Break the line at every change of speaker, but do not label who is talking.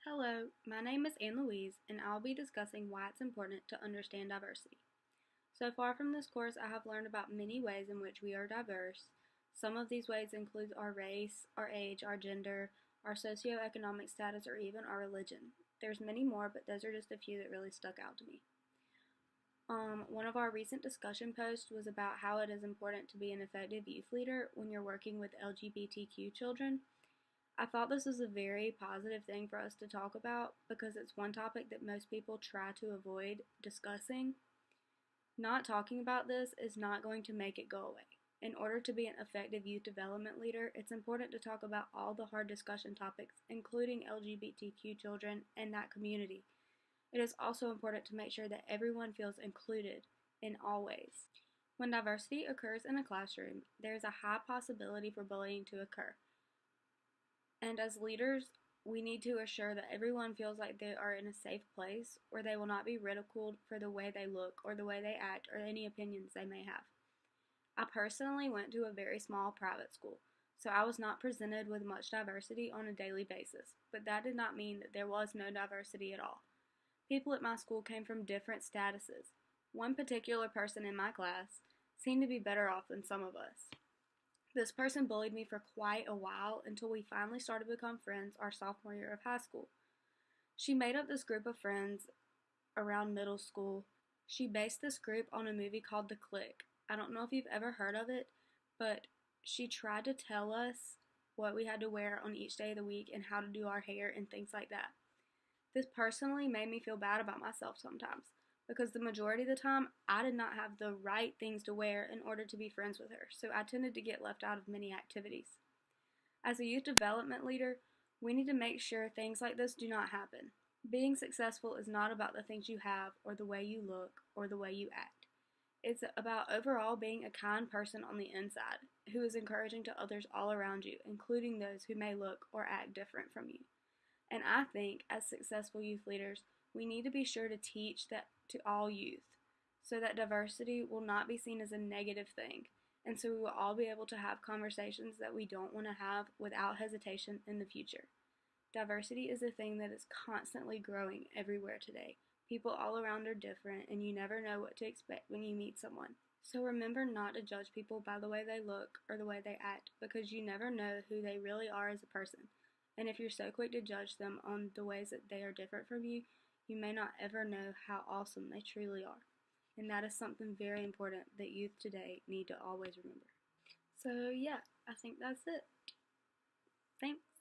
Hello, my name is Anne Louise, and I'll be discussing why it's important to understand diversity. So far from this course, I have learned about many ways in which we are diverse. Some of these ways include our race, our age, our gender, our socioeconomic status, or even our religion. There's many more, but those are just a few that really stuck out to me. One of our recent discussion posts was about how it is important to be an effective youth leader when you're working with LGBTQ children. I thought this was a very positive thing for us to talk about because it's one topic that most people try to avoid discussing. Not talking about this is not going to make it go away. In order to be an effective youth development leader, it's important to talk about all the hard discussion topics, including LGBTQ children and that community. It is also important to make sure that everyone feels included in all ways. When diversity occurs in a classroom, there is a high possibility for bullying to occur. And as leaders, we need to assure that everyone feels like they are in a safe place where they will not be ridiculed for the way they look or the way they act or any opinions they may have. I personally went to a very small private school, so I was not presented with much diversity on a daily basis, but that did not mean that there was no diversity at all. People at my school came from different statuses. One particular person in my class seemed to be better off than some of us. This person bullied me for quite a while until we finally started to become friends our sophomore year of high school. She made up this group of friends around middle school. She based this group on a movie called The Click. I don't know if you've ever heard of it, but she tried to tell us what we had to wear on each day of the week and how to do our hair and things like that. This personally made me feel bad about myself sometimes, because the majority of the time I did not have the right things to wear in order to be friends with her, so I tended to get left out of many activities. As a youth development leader, we need to make sure things like this do not happen. Being successful is not about the things you have or the way you look or the way you act. It's about overall being a kind person on the inside who is encouraging to others all around you, including those who may look or act different from you. And I think, as successful youth leaders, we need to be sure to teach that to all youth so that diversity will not be seen as a negative thing, and so we will all be able to have conversations that we don't want to have without hesitation in the future. Diversity is a thing that is constantly growing everywhere today. People all around are different, and you never know what to expect when you meet someone. So remember not to judge people by the way they look or the way they act, because you never know who they really are as a person. And if you're so quick to judge them on the ways that they are different from you, you may not ever know how awesome they truly are. And that is something very important that youth today need to always remember. So yeah, I think that's it. Thanks.